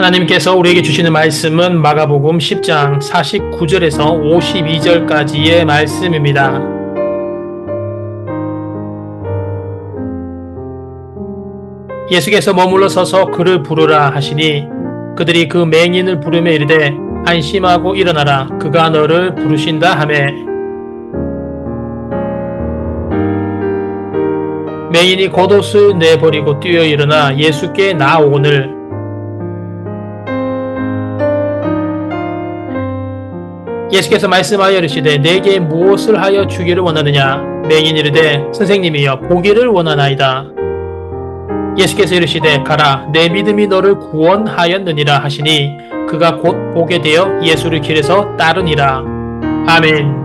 하나님께서 우리에게 주시는 말씀은 마가복음 10장 49절에서 52절까지의 말씀입니다. 예수께서 머물러 서서 그를 부르라 하시니 그들이 그 맹인을 부르며 이르되 안심하고 일어나라 그가 너를 부르신다 하매 맹인이 겉옷을 내버리고 뛰어 일어나 예수께 나오거늘 예수께서 말씀하여 이르시되 내게 무엇을 하여 주기를 원하느냐 맹인이 이르되 선생님이여 보기를 원하나이다. 예수께서 이르시되 가라 내 믿음이 너를 구원하였느니라 하시니 그가 곧 보게 되어 예수를 길에서 따르니라. 아멘.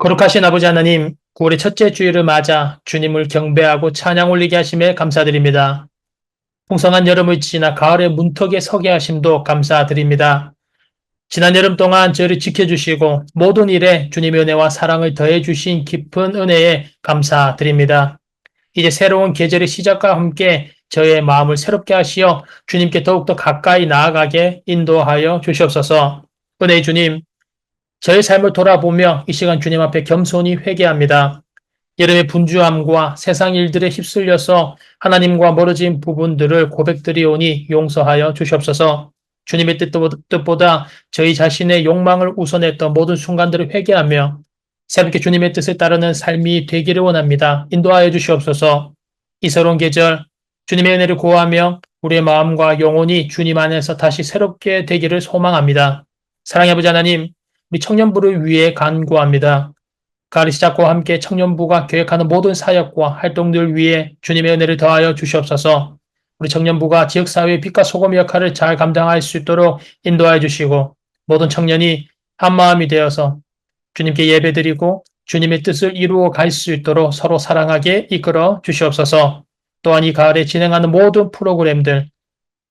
거룩하신 아버지 하나님, 9월의 첫째 주일을 맞아 주님을 경배하고 찬양 올리게 하심에 감사드립니다. 풍성한 여름을 지나 가을의 문턱에 서게 하심도 감사드립니다. 지난 여름 동안 저희를 지켜주시고 모든 일에 주님의 은혜와 사랑을 더해주신 깊은 은혜에 감사드립니다. 이제 새로운 계절의 시작과 함께 저의 마음을 새롭게 하시어 주님께 더욱더 가까이 나아가게 인도하여 주시옵소서. 은혜의 주님, 저의 삶을 돌아보며 이 시간 주님 앞에 겸손히 회개합니다. 여름의 분주함과 세상 일들에 휩쓸려서 하나님과 멀어진 부분들을 고백드리오니 용서하여 주시옵소서. 주님의 뜻보다 저희 자신의 욕망을 우선했던 모든 순간들을 회개하며 새롭게 주님의 뜻을 따르는 삶이 되기를 원합니다. 인도하여 주시옵소서. 이 새로운 계절 주님의 은혜를 구하며 우리의 마음과 영혼이 주님 안에서 다시 새롭게 되기를 소망합니다. 사랑의 아버지 하나님, 우리 청년부를 위해 간구합니다. 가을 시작과 함께 청년부가 계획하는 모든 사역과 활동들 위해 주님의 은혜를 더하여 주시옵소서. 우리 청년부가 지역사회의 빛과 소금 역할을 잘 감당할 수 있도록 인도하여 주시고 모든 청년이 한마음이 되어서 주님께 예배드리고 주님의 뜻을 이루어 갈 수 있도록 서로 사랑하게 이끌어 주시옵소서. 또한 이 가을에 진행하는 모든 프로그램들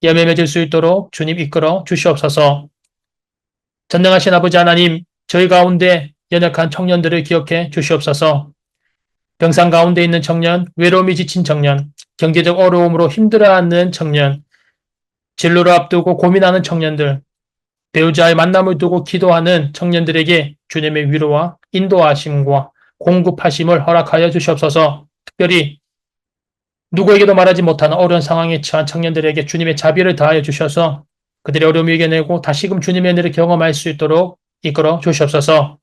열매 맺을 수 있도록 주님 이끌어 주시옵소서. 전능하신 아버지 하나님, 저희 가운데 연약한 청년들을 기억해 주시옵소서. 병상 가운데 있는 청년, 외로움이 지친 청년, 경제적 어려움으로 힘들어하는 청년, 진로를 앞두고 고민하는 청년들, 배우자의 만남을 두고 기도하는 청년들에게 주님의 위로와 인도하심과 공급하심을 허락하여 주시옵소서. 특별히 누구에게도 말하지 못하는 어려운 상황에 처한 청년들에게 주님의 자비를 다하여 주셔서 그들의 어려움을 이겨내고 다시금 주님의 은혜를 경험할 수 있도록 이끌어 주시옵소서.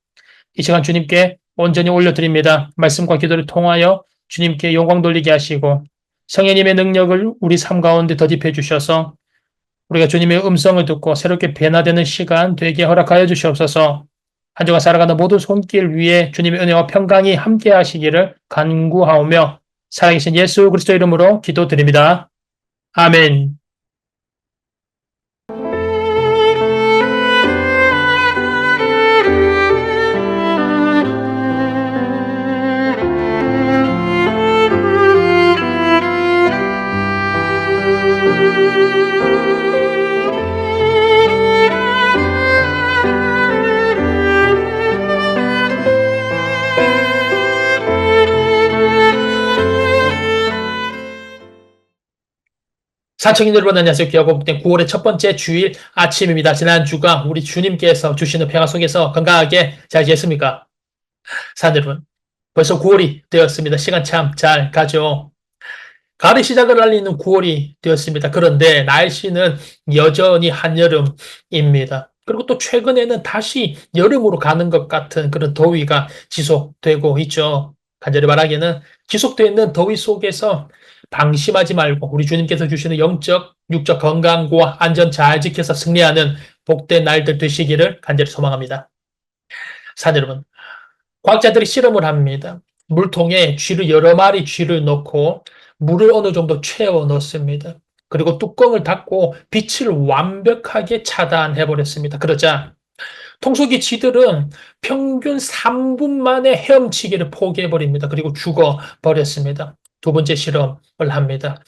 이 시간 주님께 온전히 올려드립니다. 말씀과 기도를 통하여 주님께 영광 돌리게 하시고 성령님의 능력을 우리 삶 가운데 덧입혀 주셔서 우리가 주님의 음성을 듣고 새롭게 변화되는 시간 되게 허락하여 주시옵소서. 한 주간 살아가는 모든 손길 위에 주님의 은혜와 평강이 함께 하시기를 간구하오며 살아계신 예수 그리스도 이름으로 기도드립니다. 아멘. 사청인 여러분 안녕하세요. 귀하고 복된 9월의 첫 번째 주일 아침입니다. 지난주가 우리 주님께서 주시는 평화 속에서 건강하게 잘 지냈습니까? 사랑 여러분, 벌써 9월이 되었습니다. 시간 참 잘 가죠. 가을의 시작을 알리는 9월이 되었습니다. 그런데 날씨는 여전히 한여름입니다. 그리고 또 최근에는 다시 여름으로 가는 것 같은 그런 더위가 지속되고 있죠. 간절히 말하기에는 지속되어 있는 더위 속에서 방심하지 말고 우리 주님께서 주시는 영적, 육적 건강과 안전 잘 지켜서 승리하는 복된 날들 되시기를 간절히 소망합니다. 사랑 여러분, 과학자들이 실험을 합니다. 물통에 여러 마리 쥐를 넣고 물을 어느 정도 채워 넣습니다. 그리고 뚜껑을 닫고 빛을 완벽하게 차단해 버렸습니다. 그러자 통속이 쥐들은 평균 3분 만에 헤엄치기를 포기해버립니다. 그리고 죽어버렸습니다. 두 번째 실험을 합니다.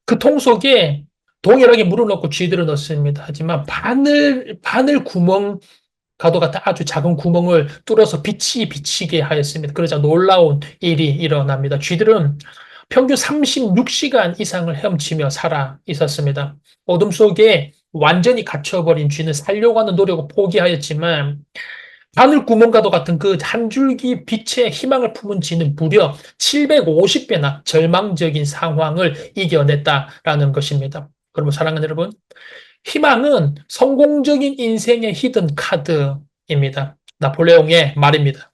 그 통속에 동일하게 물을 넣고 쥐들을 넣습니다. 하지만 바늘 구멍 가도 같은 아주 작은 구멍을 뚫어서 빛이 비치게 하였습니다. 그러자 놀라운 일이 일어납니다. 쥐들은 평균 36시간 이상을 헤엄치며 살아 있었습니다. 어둠 속에 완전히 갇혀버린 쥐는 살려고 하는 노력을 포기하였지만 바늘구멍과도 같은 그 한 줄기 빛의 희망을 품은 쥐는 무려 750배나 절망적인 상황을 이겨냈다라는 것입니다. 그러면 사랑하는 여러분, 희망은 성공적인 인생의 히든 카드입니다. 나폴레옹의 말입니다.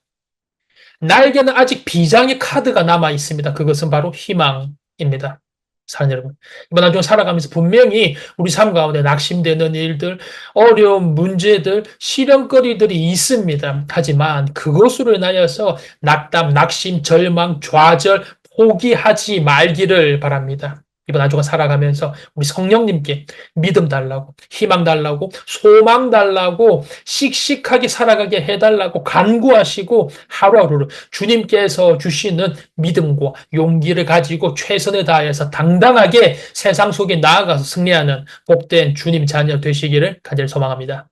나에게는 아직 비장의 카드가 남아 있습니다. 그것은 바로 희망입니다. 사랑하는 여러분, 이번 한 주 살아가면서 분명히 우리 삶 가운데 낙심되는 일들, 어려운 문제들, 시련거리들이 있습니다. 하지만 그것으로 인하여서 낙담, 낙심, 절망, 좌절, 포기하지 말기를 바랍니다. 이번 한 주간 살아가면서 우리 성령님께 믿음 달라고, 희망 달라고, 소망 달라고, 씩씩하게 살아가게 해달라고 간구하시고 하루하루를 주님께서 주시는 믿음과 용기를 가지고 최선을 다해서 당당하게 세상 속에 나아가서 승리하는 복된 주님 자녀 되시기를 간절히 소망합니다.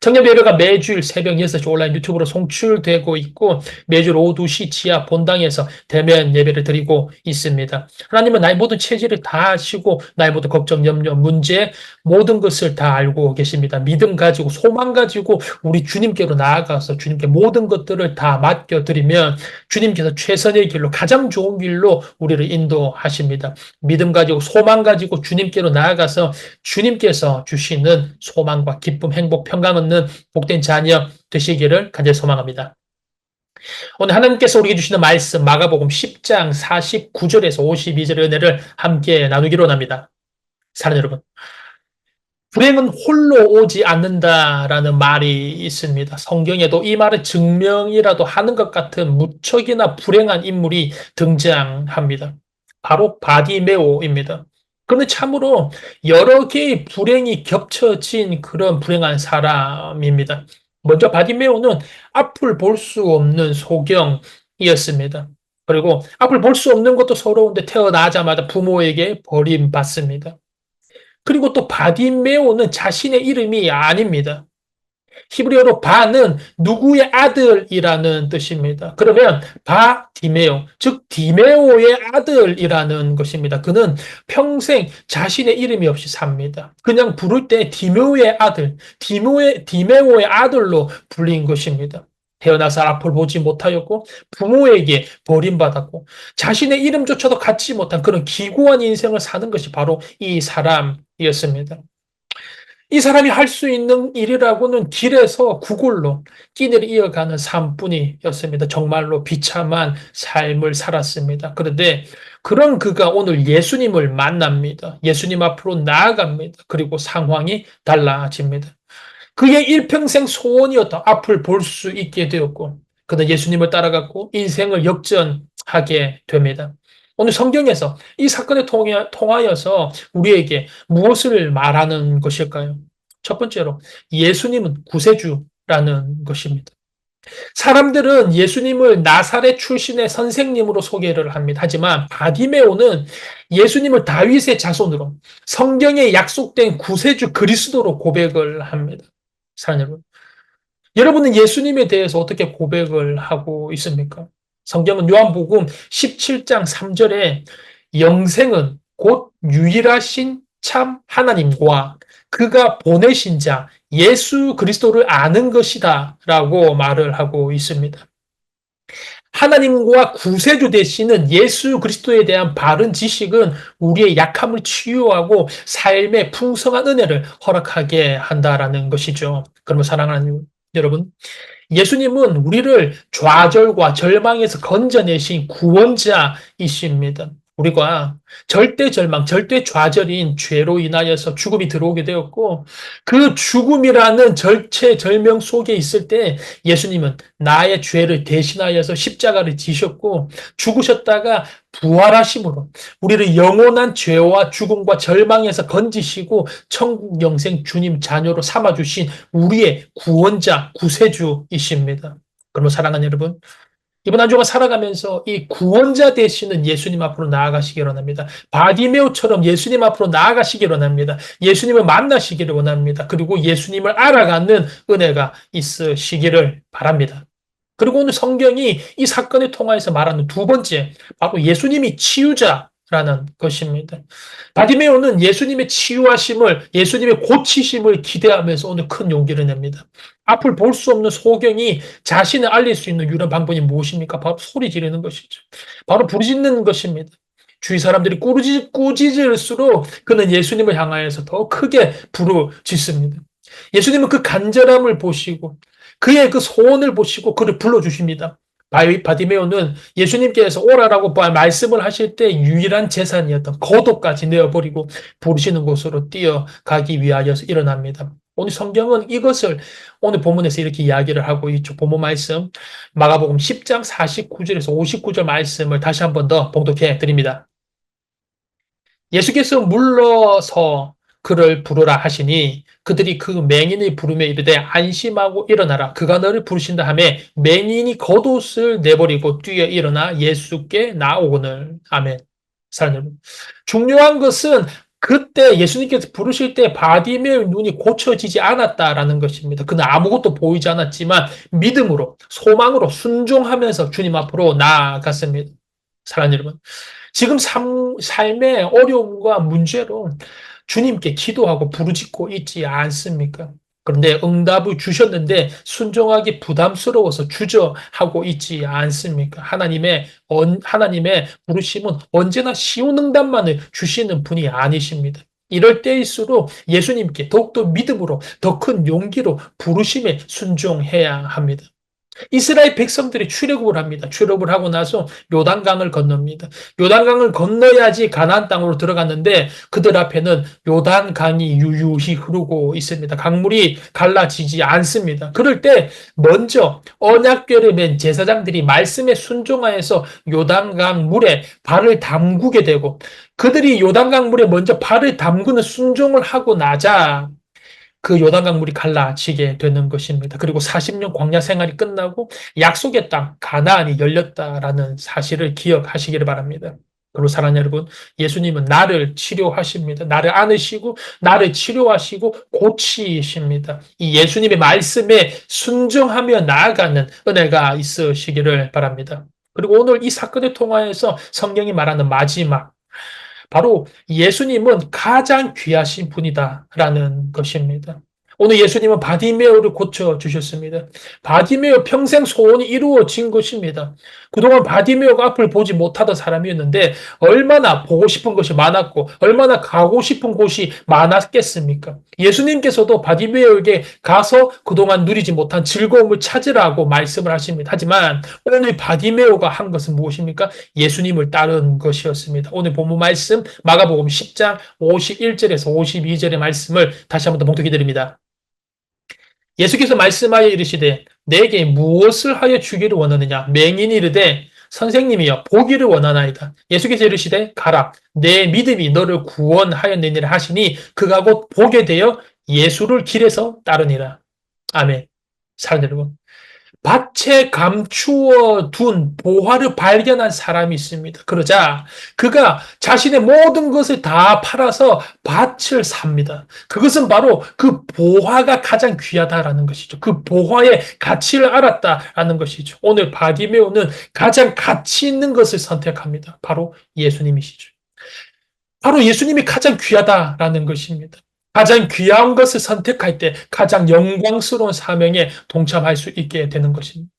청년 예배가 매주일 새벽 6시 온라인 유튜브로 송출되고 있고 매주 오후 2시 지하 본당에서 대면 예배를 드리고 있습니다. 하나님은 나의 모든 체질을 다 아시고 나의 모든 걱정, 염려, 문제 모든 것을 다 알고 계십니다. 믿음 가지고 소망 가지고 우리 주님께로 나아가서 주님께 모든 것들을 다 맡겨드리면 주님께서 최선의 길로 가장 좋은 길로 우리를 인도하십니다. 믿음 가지고 소망 가지고 주님께로 나아가서 주님께서 주시는 소망과 기쁨, 행복, 평강 얻는 복된 자녀 되시기를 간절히 소망합니다. 오늘 하나님께서 우리에게 주시는 말씀 마가복음 10장 49절에서 52절의 은혜를 함께 나누기로 합니다. 사랑하는 여러분, 불행은 홀로 오지 않는다라는 말이 있습니다. 성경에도 이 말의 증명이라도 하는 것 같은 무척이나 불행한 인물이 등장합니다. 바로 바디메오입니다. 그런데 참으로 여러 개의 불행이 겹쳐진 그런 불행한 사람입니다. 먼저 바디메오는 앞을 볼 수 없는 소경이었습니다. 그리고 앞을 볼 수 없는 것도 서러운데 태어나자마자 부모에게 버림받습니다. 그리고 또 바디메오는 자신의 이름이 아닙니다. 히브리어로 바는 누구의 아들이라는 뜻입니다. 그러면 바디메오, 즉 디메오의 아들이라는 것입니다. 그는 평생 자신의 이름이 없이 삽니다. 그냥 부를 때 디메오의 아들, 디메오의 아들로 불린 것입니다. 태어나서 앞을 보지 못하였고 부모에게 버림받았고 자신의 이름조차도 갖지 못한 그런 기구한 인생을 사는 것이 바로 이 사람이었습니다. 이 사람이 할 수 있는 일이라고는 길에서 구걸로 끼니를 이어가는 삶뿐이었습니다. 정말로 비참한 삶을 살았습니다. 그런데 그런 그가 오늘 예수님을 만납니다. 예수님 앞으로 나아갑니다. 그리고 상황이 달라집니다. 그의 일평생 소원이었던 앞을 볼 수 있게 되었고 그는 예수님을 따라갔고 인생을 역전하게 됩니다. 오늘 성경에서 이 사건을 통하여서 우리에게 무엇을 말하는 것일까요? 첫 번째로 예수님은 구세주라는 것입니다. 사람들은 예수님을 나사렛 출신의 선생님으로 소개를 합니다. 하지만 바디메오는 예수님을 다윗의 자손으로 성경에 약속된 구세주 그리스도로 고백을 합니다. 사랑하는 여러분, 여러분은 예수님에 대해서 어떻게 고백을 하고 있습니까? 성경은 요한복음 17장 3절에 영생은 곧 유일하신 참 하나님과 그가 보내신 자 예수 그리스도를 아는 것이다 라고 말을 하고 있습니다. 하나님과 구세주 되시는 예수 그리스도에 대한 바른 지식은 우리의 약함을 치유하고 삶의 풍성한 은혜를 허락하게 한다라는 것이죠. 그러면 사랑하는 여러분, 예수님은 우리를 좌절과 절망에서 건져내신 구원자이십니다. 우리가 절대 절망, 절대 좌절인 죄로 인하여서 죽음이 들어오게 되었고 그 죽음이라는 절체절명 속에 있을 때 예수님은 나의 죄를 대신하여서 십자가를 지셨고 죽으셨다가 부활하심으로 우리를 영원한 죄와 죽음과 절망에서 건지시고 천국 영생 주님 자녀로 삼아주신 우리의 구원자, 구세주이십니다. 그러면 사랑하는 여러분, 이번 한 주간 살아가면서 이 구원자 되시는 예수님 앞으로 나아가시기 원합니다. 바디메오처럼 예수님 앞으로 나아가시기 원합니다. 예수님을 만나시기를 원합니다. 그리고 예수님을 알아가는 은혜가 있으시기를 바랍니다. 그리고 오늘 성경이 이 사건을 통해서 말하는 두 번째, 바로 예수님이 치유자라는 것입니다. 바디메오는 예수님의 치유하심을, 예수님의 고치심을 기대하면서 오늘 큰 용기를 냅니다. 앞을 볼 수 없는 소경이 자신을 알릴 수 있는 유일한 방법이 무엇입니까? 바로 소리 지르는 것이죠. 바로 부르짖는 것입니다. 주위 사람들이 꾸짖을수록 그는 예수님을 향하여서 더 크게 부르짖습니다. 예수님은 그 간절함을 보시고 그의 그 소원을 보시고 그를 불러주십니다. 바디메오는 예수님께서 오라라고 말씀을 하실 때 유일한 재산이었던 겉옷까지 내어버리고 부르시는 곳으로 뛰어가기 위하여서 일어납니다. 오늘 성경은 이것을 오늘 본문에서 이렇게 이야기를 하고 있죠. 본문 말씀 마가복음 10장 49절에서 59절 말씀을 다시 한 번 더 봉독해 드립니다. 예수께서 물러서 그를 부르라 하시니 그들이 그 맹인을 부르며 이르되 안심하고 일어나라. 그가 너를 부르신다 하며 맹인이 겉옷을 내버리고 뛰어 일어나 예수께 나오거늘. 아멘. 사랑하는 여러분, 중요한 것은 그때 예수님께서 부르실 때 바디메오의 눈이 고쳐지지 않았다라는 것입니다. 그는 아무것도 보이지 않았지만 믿음으로, 소망으로 순종하면서 주님 앞으로 나아갔습니다. 사랑하는 여러분, 지금 삶의 어려움과 문제로 주님께 기도하고 부르짖고 있지 않습니까? 그런데 응답을 주셨는데 순종하기 부담스러워서 주저하고 있지 않습니까? 하나님의 부르심은 언제나 쉬운 응답만을 주시는 분이 아니십니다. 이럴 때일수록 예수님께 더욱더 믿음으로 더 큰 용기로 부르심에 순종해야 합니다. 이스라엘 백성들이 출애굽을 합니다. 출애굽을 하고 나서 요단강을 건넙니다. 요단강을 건너야지 가나안 땅으로 들어갔는데 그들 앞에는 요단강이 유유히 흐르고 있습니다. 강물이 갈라지지 않습니다. 그럴 때 먼저 언약궤를 맨 제사장들이 말씀에 순종하여서 요단강 물에 발을 담그게 되고 그들이 요단강 물에 먼저 발을 담그는 순종을 하고 나자 그 요단강 물이 갈라지게 되는 것입니다. 그리고 40년 광야 생활이 끝나고 약속의 땅 가나안이 열렸다라는 사실을 기억하시기를 바랍니다. 그리고 사랑하는 여러분, 예수님은 나를 치료하십니다. 나를 안으시고 나를 치료하시고 고치십니다. 이 예수님의 말씀에 순종하며 나아가는 은혜가 있으시기를 바랍니다. 그리고 오늘 이 사건을 통하여서 성경이 말하는 마지막 바로 예수님은 가장 귀하신 분이다라는 것입니다. 오늘 예수님은 바디메오를 고쳐주셨습니다. 바디메오 평생 소원이 이루어진 것입니다. 그동안 바디메오가 앞을 보지 못하던 사람이었는데 얼마나 보고 싶은 것이 많았고 얼마나 가고 싶은 곳이 많았겠습니까? 예수님께서도 바디메오에게 가서 그동안 누리지 못한 즐거움을 찾으라고 말씀을 하십니다. 하지만 오늘 바디메오가 한 것은 무엇입니까? 예수님을 따른 것이었습니다. 오늘 본문 말씀 마가복음 10장 51절에서 52절의 말씀을 다시 한번 더 봉독해 드립니다. 예수께서 말씀하여 이르시되 내게 무엇을 하여 주기를 원하느냐? 맹인이 이르되 선생님이여 보기를 원하나이다. 예수께서 이르시되 가라 내 믿음이 너를 구원하였느니라 하시니 그가 곧 보게 되어 예수를 길에서 따르니라. 아멘. 사랑하는 여러분, 밭에 감추어 둔 보화를 발견한 사람이 있습니다. 그러자 그가 자신의 모든 것을 다 팔아서 밭을 삽니다. 그것은 바로 그 보화가 가장 귀하다라는 것이죠. 그 보화의 가치를 알았다라는 것이죠. 오늘 바디메오는 가장 가치 있는 것을 선택합니다. 바로 예수님이시죠. 바로 예수님이 가장 귀하다라는 것입니다. 가장 귀한 것을 선택할 때 가장 영광스러운 사명에 동참할 수 있게 되는 것입니다.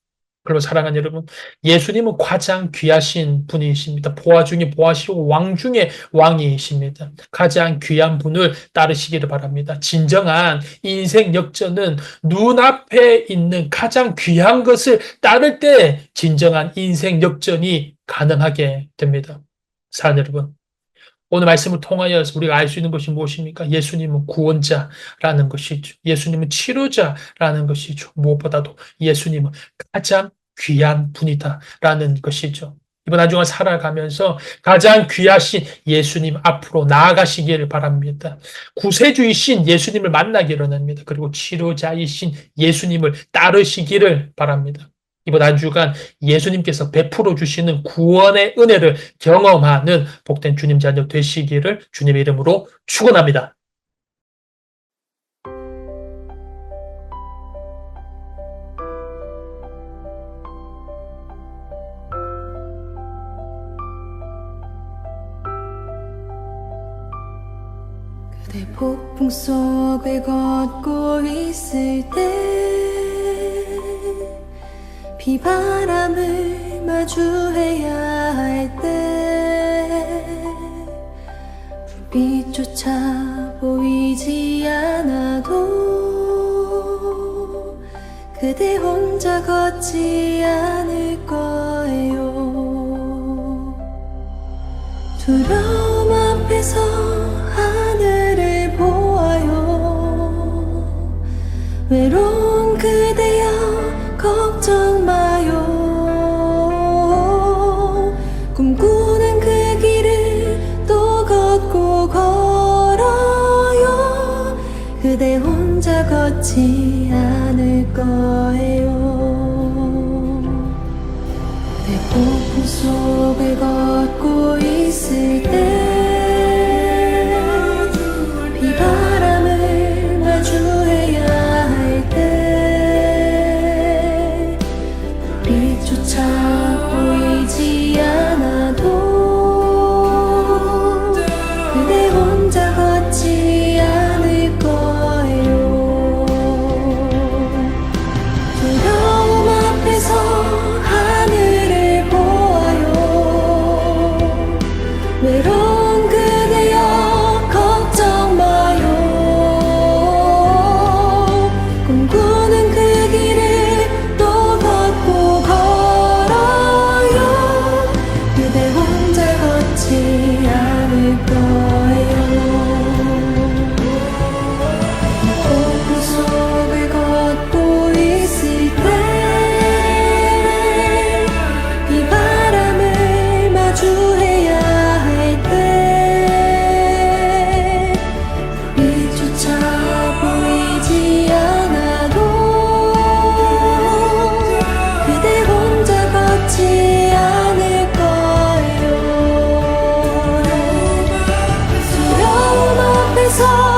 그리고 사랑하는 여러분, 예수님은 가장 귀하신 분이십니다. 보아 중에 보아시고 왕 중에 왕이십니다. 가장 귀한 분을 따르시기를 바랍니다. 진정한 인생 역전은 눈앞에 있는 가장 귀한 것을 따를 때 진정한 인생 역전이 가능하게 됩니다. 사랑하는 여러분, 오늘 말씀을 통하여 우리가 알 수 있는 것이 무엇입니까? 예수님은 구원자라는 것이죠. 예수님은 치료자라는 것이죠. 무엇보다도 예수님은 가장 귀한 분이다라는 것이죠. 이번 한 주간 살아가면서 가장 귀하신 예수님 앞으로 나아가시기를 바랍니다. 구세주이신 예수님을 만나기를 원합니다. 그리고 치료자이신 예수님을 따르시기를 바랍니다. 이번 한 주간 예수님께서 베풀어 주시는 구원의 은혜를 경험하는 복된 주님 자녀 되시기를 주님의 이름으로 축원합니다. 그대 폭풍 속을 걷고 있을 때 비바람을 마주해야 할 때 불빛조차 보이지 않아도 그대 혼자 걷지 않을 거예요. 두려움 앞에서 하늘을 보아요. 외로운 그대여 걱정 마요. 꿈꾸는 그 길을 또 걷고 걸어요. 그대 혼자 걷지 않을 거예요. 그대 폭풍 속을 걷고 있을 때 비바람을 마주해야 할 때 빛조차 보이지 않아도 그대 혼자 걷지 않을 거예요. 두려움 앞에서 하늘을 보아요. 외로운 그대여 걱정 마요. 꿈꾸는 그 길을 또 걷고 걸어요. 그대 혼자 걷지 않을 거예요. 폭풍 속을 걷고 있을 때 비바람을 마주해야 할 때 빛조차 보이지 않아도 그대 혼자 걷지 않을 거예요. 두려움 앞에서